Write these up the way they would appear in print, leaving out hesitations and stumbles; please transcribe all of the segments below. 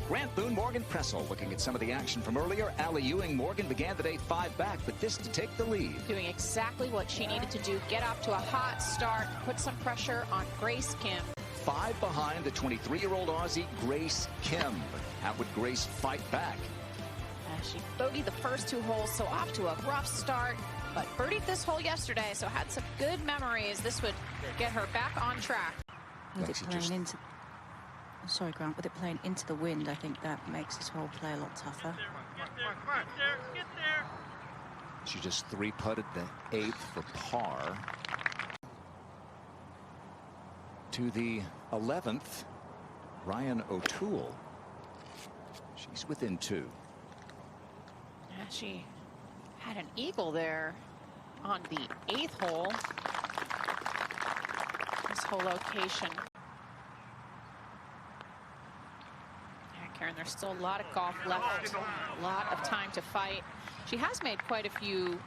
Grant Boone, Morgan Pressel looking at some of the action from earlier. Allie Ewing, Morgan began the day 5 back, but this to take the lead. Doing exactly what she needed to do. Get off to a hot start. Put some pressure on Grace Kim. 5 behind the 23-year-old Aussie, Grace Kim. How would Grace fight back? She bogeyed the first 2 holes, so off to a rough start. But birdied this hole yesterday, so had some good memories. This would get her back on track. With it playing into, sorry, Grant, with it playing into the wind, I think that makes this whole play a lot tougher. Get there. She just 3-putted the 8th for par. To the 11th, Ryan O'Toole. She's within 2. Yeah, she had an eagle there on the 8th hole. This whole location. Yeah, Karen, there's still a lot of golf left. A lot of time to fight. She has made quite a few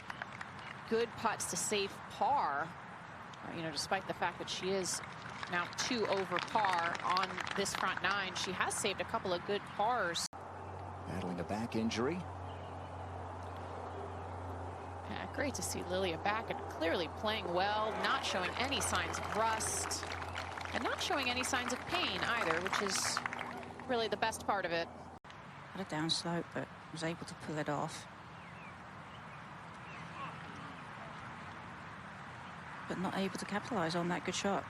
good putts to save par. You know, despite the fact that she is now 2 over par on this front 9, she has saved a couple of good pars. Battling a back injury. Yeah, great to see Lilia back and clearly playing well, not showing any signs of rust, and not showing any signs of pain either, which is really the best part of it. Had a downslope, but was able to pull it off. But not able to capitalize on that good shot.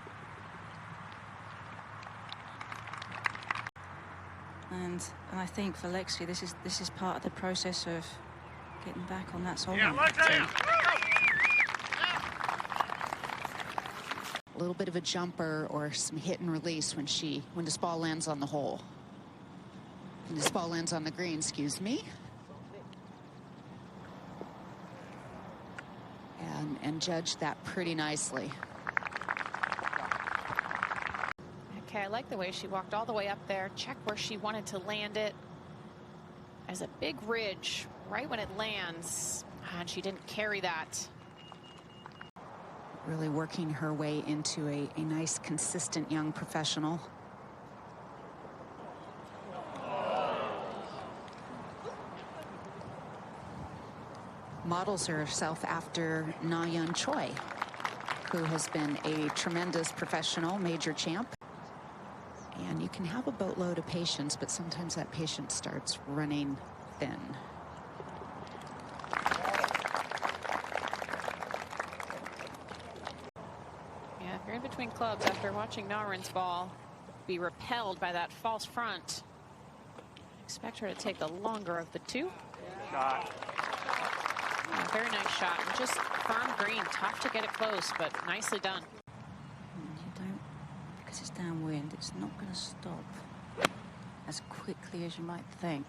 And I think for Lexi, this is part of the process of getting back on that solid. A little bit of a jumper or some hit and release when this ball lands on the hole. When this ball lands on the green, excuse me. And judged that pretty nicely. Okay, I like the way she walked all the way up there, check where she wanted to land it. As a big ridge right when it lands, and she didn't carry that. Really working her way into a nice, consistent young professional. Models herself after Na Yun Choi, who has been a tremendous professional major champ. And you can have a boatload of patience, but sometimes that patience starts running thin. Yeah, if you're in between clubs after watching Naren's ball be repelled by that false front, expect her to take the longer of the 2. Shot. Yeah, very nice shot. And just firm green, tough to get it close, but nicely done. You don't, because it's downwind, it's not going to stop as quickly as you might think.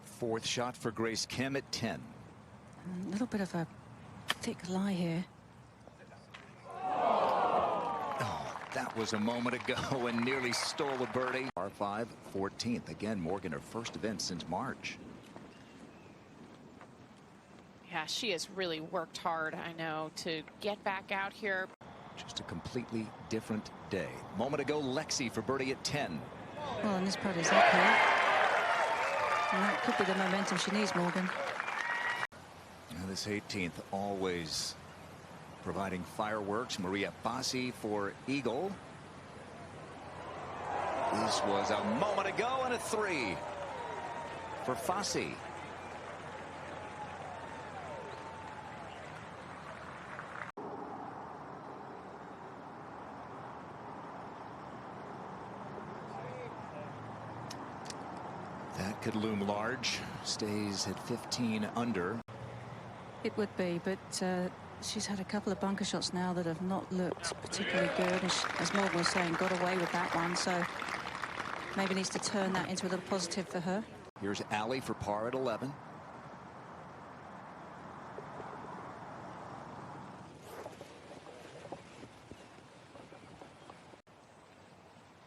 Fourth shot for Grace Kim at 10. A little bit of a thick lie here. That was a moment ago and nearly stole a birdie. Par 5, 14th. Again, Morgan, her first event since March. Yeah, she has really worked hard, I know, to get back out here. Just a completely different day. Moment ago, Lexi for birdie at 10. Well, and this putt is up here. And that could be the momentum she needs, Morgan. Now this 18th, always providing fireworks. Maria Bassi for eagle. This was a moment ago and a 3 for Fassi. That could loom large. Stays at 15 under. It would be, but she's had a couple of bunker shots now that have not looked particularly good. And she, as Morgan was saying, got away with that one. So maybe needs to turn that into a little positive for her. Here's Allie for par at 11.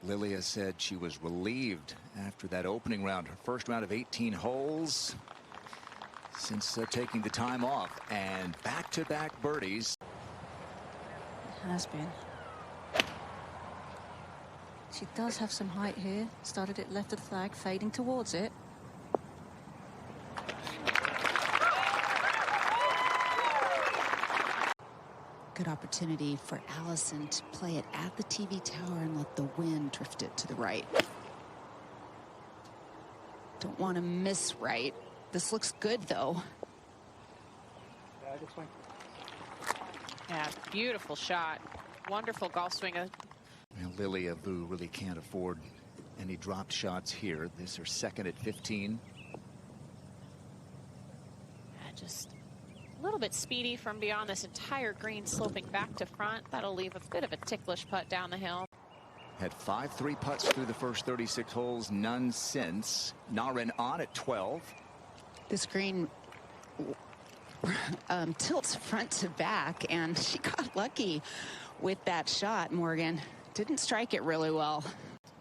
Lilia said she was relieved after that opening round, her first round of 18 holes. since taking the time off, and back-to-back birdies. It has been. She does have some height here. Started it left of the flag, fading towards it. Good opportunity for Allison to play it at the TV tower and let the wind drift it to the right. Don't want to miss right. This looks good, though. Yeah, beautiful shot. Wonderful golf swing. Well, Lilia Vu really can't afford any dropped shots here. This is her second at 15. Just a little bit speedy from beyond this entire green, sloping back to front. That'll leave a bit of a ticklish putt down the hill. Had 5 3-putts through the first 36 holes, none since. Na Ren on at 12. This green tilts front to back, and she got lucky with that shot, Morgan. Didn't strike it really well.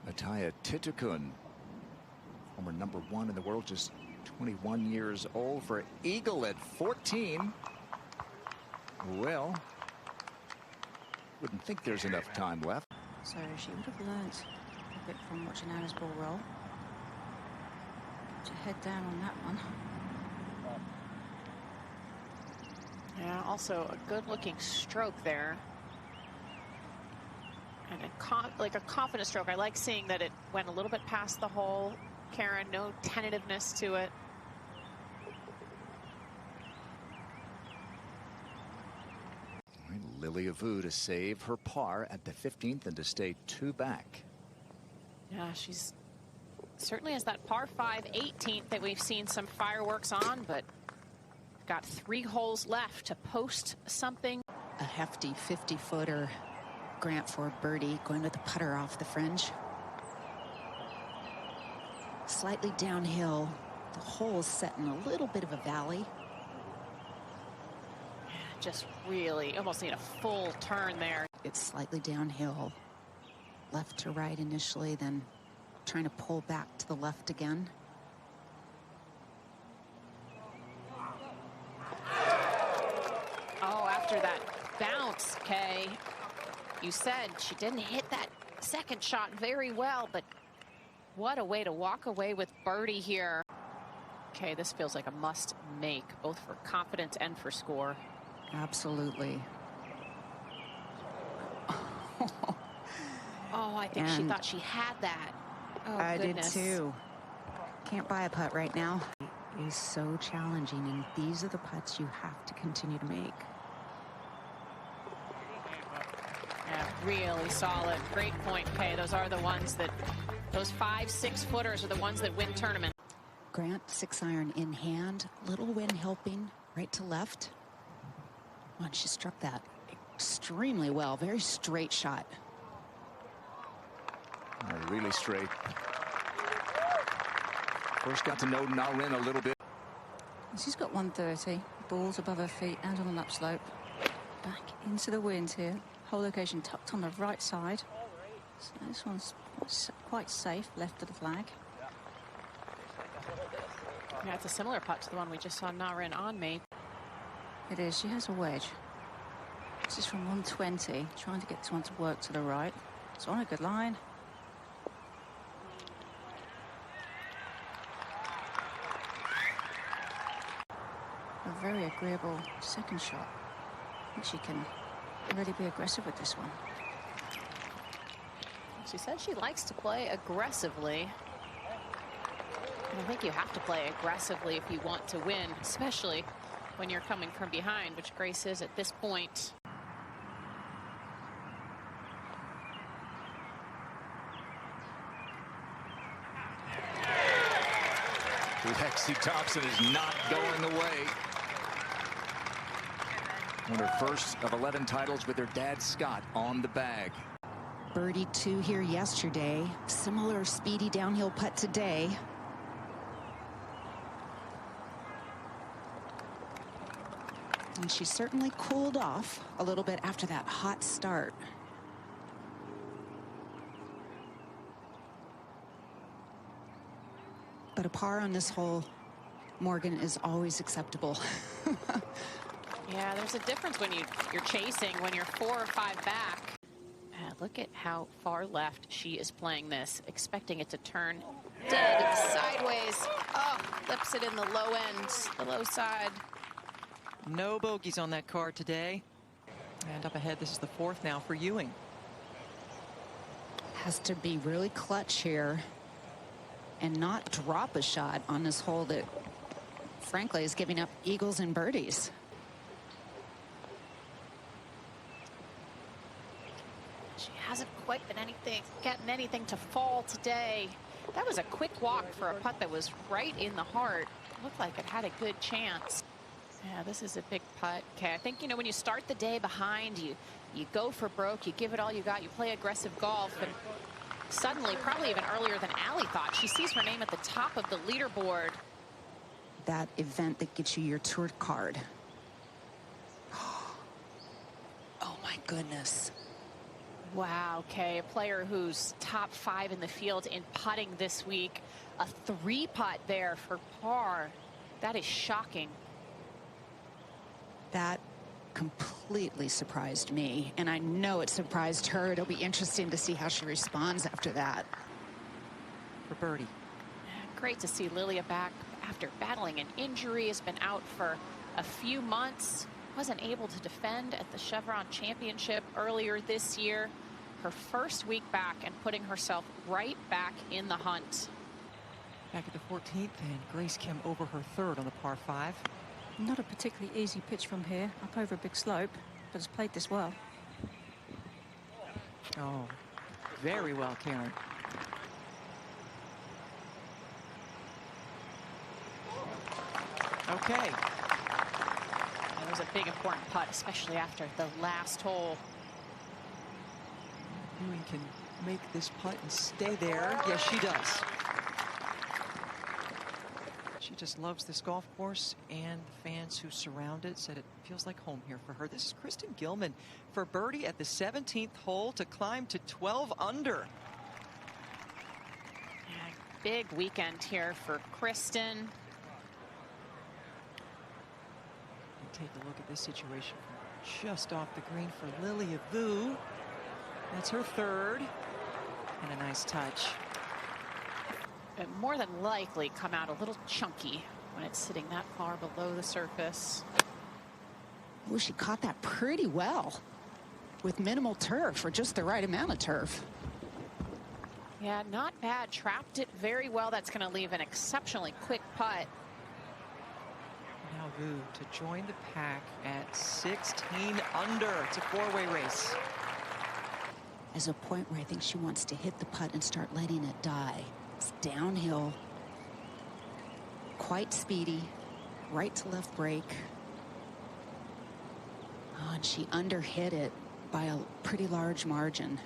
Ataya Titukun, former #1 in the world, just 21 years old, for eagle at 14. Well, wouldn't think there's enough time left. So she would have learnt a bit from watching Anna's ball roll. Put your head down on that one. Yeah, also a good-looking stroke there. And like a confident stroke. I like seeing that it went a little bit past the hole. Karen, no tentativeness to it. Lilia Vu to save her par at the 15th and to stay 2 back. Yeah, she's certainly has that par 5 18th that we've seen some fireworks on, but got 3 holes left to post something. A hefty 50-footer, Grant for birdie, going with the putter off the fringe. Slightly downhill. The hole is set in a little bit of a valley. Just really almost need a full turn there. It's slightly downhill, left to right initially, then trying to pull back to the left again. Oh, after that bounce, Kay, you said she didn't hit that second shot very well, but what a way to walk away with birdie here. Okay, this feels like a must make, both for confidence and for score. Absolutely. Oh, I think she thought she had that. Oh, I goodness. did too. Can't buy a putt right now. It is so challenging, and these are the putts you have to continue to make. Yeah, really solid. Great point, Kay. Those are the ones that, those 5 6-footers are the ones that win tournament. Grant, 6-iron in hand, little wind helping right to left. Oh, she struck that extremely well. Very straight shot. Really straight. First got to know Na Ren a little bit. She's got 130. Balls above her feet and on an upslope. Back into the wind here. Hole location tucked on the right side. So this one's quite safe, left of the flag. Yeah, it's a similar putt to the one we just saw Na Ren on me. It is. She has a wedge. This is from 120. Trying to get this one to work to the right. It's on a good line. A very agreeable second shot. I think she can really be aggressive with this one. She said she likes to play aggressively. And I think you have to play aggressively if you want to win, especially when you're coming from behind, which Grace is at this point. Lexi Thompson is not going away. Won her first of 11 titles with her dad Scott on the bag. Birdie 2 here yesterday. Similar speedy downhill putt today. And she certainly cooled off a little bit after that hot start. But a par on this hole Morgan is always acceptable. Yeah, there's a difference when you're chasing, when you're 4 or 5 back. Look at how far left she is playing this, expecting it to turn dead sideways. Oh, flips it in the low end, the low side. No bogeys on that card today. And up ahead, this is the 4th now for Ewing. Has to be really clutch here and not drop a shot on this hole that, frankly, is giving up eagles and birdies. She hasn't quite been getting anything to fall today. That was a quick walk for a putt that was right in the heart. Looked like it had a good chance. Yeah, this is a big putt. Okay, I think, you know, when you start the day behind, you go for broke, you give it all you got, you play aggressive golf, and suddenly, probably even earlier than Allie thought, she sees her name at the top of the leaderboard. That event that gets you your tour card. Oh my goodness. Wow, okay, a player who's top 5 in the field in putting this week. A 3-putt there for par. That is shocking. That completely surprised me, and I know it surprised her. It'll be interesting to see how she responds after that. For birdie. Great to see Lilia back after battling an injury. Has been out for a few months. Wasn't able to defend at the Chevron Championship earlier this year. Her first week back and putting herself right back in the hunt. Back at the 14th, and Grace Kim over her 3rd on the par 5. Not a particularly easy pitch from here, up over a big slope, but has played this well. Oh, very well, Karen. Okay. It was a big, important putt, especially after the last hole. Ewing can make this putt and stay there. Yes, she does. She just loves this golf course, and the fans who surround it said it feels like home here for her. This is Kristen Gilman for birdie at the 17th hole to climb to 12 under. Yeah, big weekend here for Kristen. And take a look at this situation from just off the green for Lilia Vu. That's her 3rd, and a nice touch. It more than likely come out a little chunky when it's sitting that far below the surface. Oh, she caught that pretty well with minimal turf, or just the right amount of turf. Yeah, not bad. Trapped it very well. That's going to leave an exceptionally quick putt. Now Vu to join the pack at 16 under. It's a 4-way race. There's a point where I think she wants to hit the putt and start letting it die. It's downhill, quite speedy, right to left break. Oh, and she underhit it by a pretty large margin.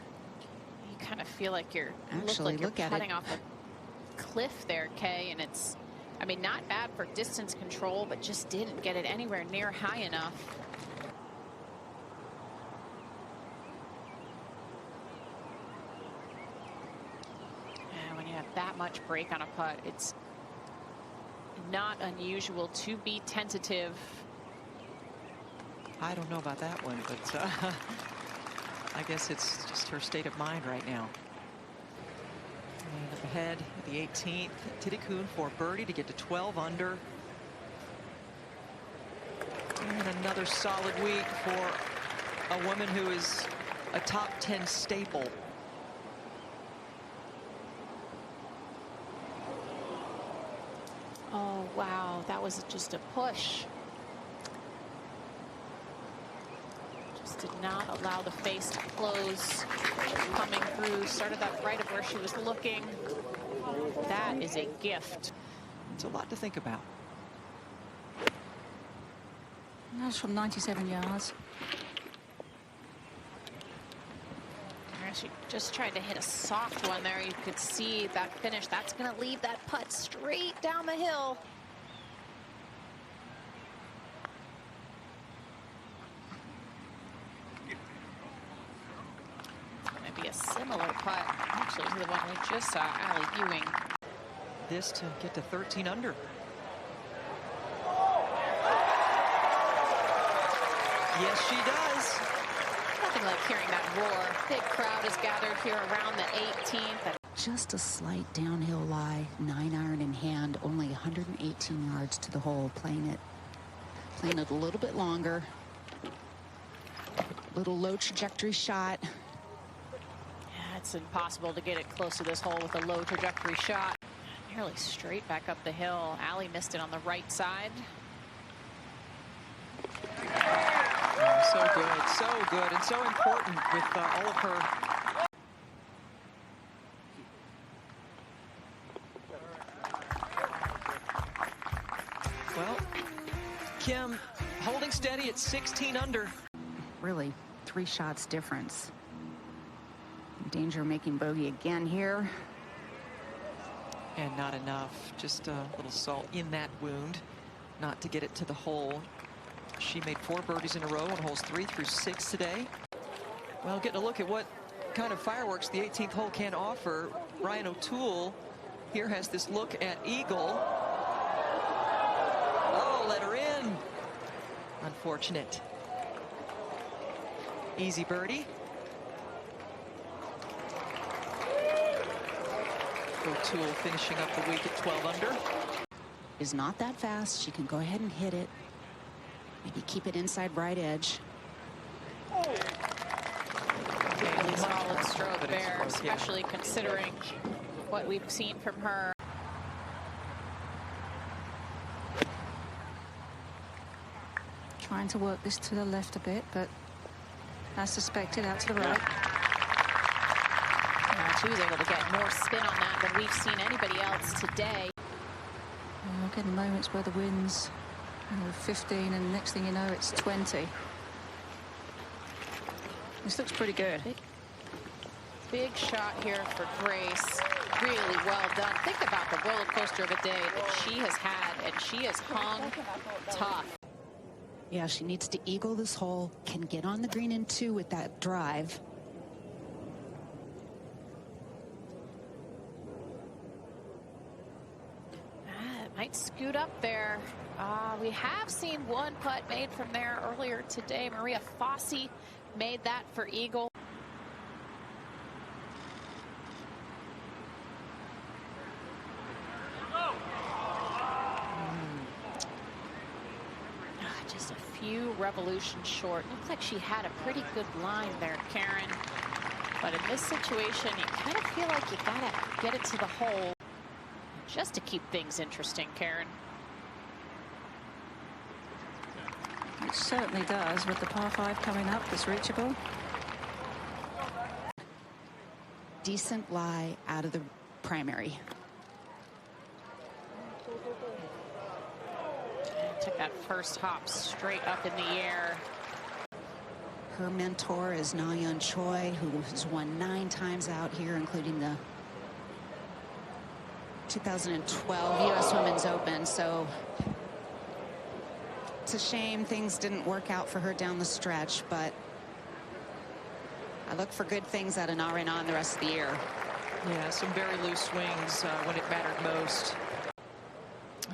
You kind of feel like you're Actually, look at putting off a cliff there, Kay, and it's, I mean, not bad for distance control, but just didn't get it anywhere near high enough. That much break on a putt, it's not unusual to be tentative. I don't know about that one, but I guess it's just her state of mind right now. And up ahead at the 18th, Tidikun for birdie to get to 12 under. And another solid week for a woman who is a top 10 staple. Oh, wow, that was just a push. Just did not allow the face to close. Coming through, started that right of where she was looking. That is a gift. It's a lot to think about. That's from 97 yards. She just tried to hit a soft one there. You could see that finish. That's going to leave that putt straight down the hill. It's going to be a similar putt, actually, to the one we just saw, Allie Ewing. This to get to 13 under. Yes, she does. Nothing like hearing that roar. Big crowd is gathered here around the 18th. Just a slight downhill lie, 9-iron in hand, only 118 yards to the hole, playing it a little bit longer. Little low trajectory shot. Yeah, it's impossible to get it close to this hole with a low trajectory shot. Nearly straight back up the hill. Allie missed it on the right side. So good, and so important with all of her. Well, Kim holding steady at 16 under. Really, 3 shots difference. In danger of making bogey again here. And not enough. Just a little salt in that wound, not to get it to the hole. She made 4 birdies in a row on holes 3 through 6 today. Well, getting a look at what kind of fireworks the 18th hole can offer. Ryan O'Toole here has this look at eagle. Oh, let her in. Unfortunate. Easy birdie. O'Toole finishing up the week at 12 under. Is not that fast. She can go ahead and hit it. Maybe keep it inside right edge. Really solid stroke there, especially considering what we've seen from her. Trying to work this to the left a bit, but as suspected, out to the right. She was able to get more spin on that than we've seen anybody else today. Getting moments where the wind's 15, and next thing you know, it's 20. This looks pretty good. Big shot here for Grace. Really well done. Think about the roller coaster of a day that she has had, and she has hung tough. Yeah, she needs to eagle this hole, can get on the green in 2 with that drive. Might scoot up there. We have seen 1 putt made from there earlier today. Maria Fossey made that for eagle. Just a few revolutions short. Looks like she had a pretty good line there, Karen. But in this situation, you kind of feel like you gotta get it to the hole just to keep things interesting, Karen. It certainly does, with the par 5 coming up. It's reachable. Decent lie out of the primary. Took that first hop straight up in the air. Her mentor is Na Yun Choi, who has won 9 times out here, including the 2012 U.S. Women's Open. So it's a shame things didn't work out for her down the stretch, but I look for good things out of Na Renan the rest of the year. Yeah, some very loose swings when it mattered most.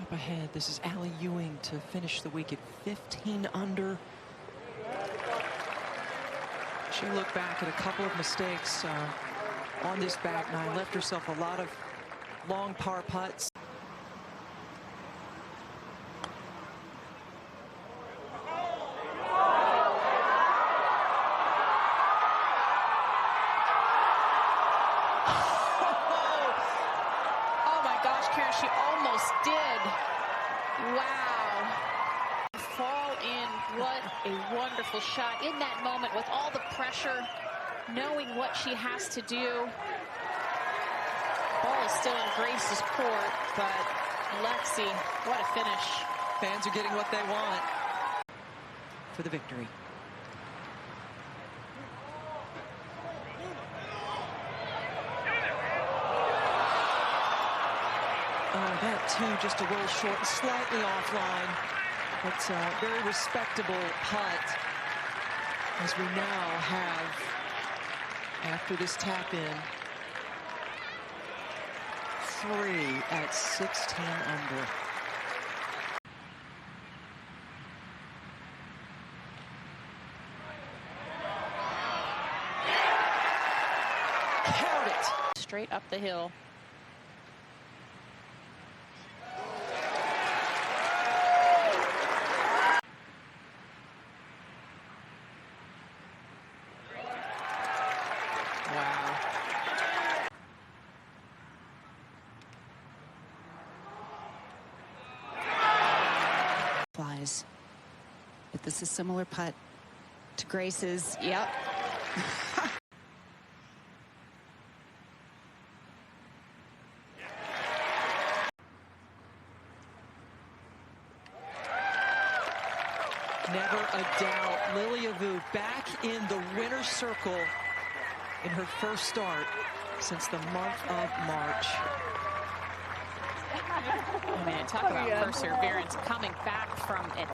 Up ahead, this is Allie Ewing to finish the week at 15 under. She looked back at a couple of mistakes on this back nine, left herself a lot of long par putts. Oh my gosh, Karen, she almost did. Wow. Fall in. What a wonderful shot in that moment with all the pressure, knowing what she has to do. Ball is still in Grace's court, but Lexi, what a finish. Fans are getting what they want for the victory. Oh, that too just a little short, slightly offline. It's a very respectable putt, as we now have, after this tap in, 3 at 16 under. straight up the hill. Wow. Flies. But this is a similar putt to Grace's. Yep. Never a doubt. Lilia Vu back in the winner's circle in her first start since the month of March. I mean, talk about perseverance coming back from it.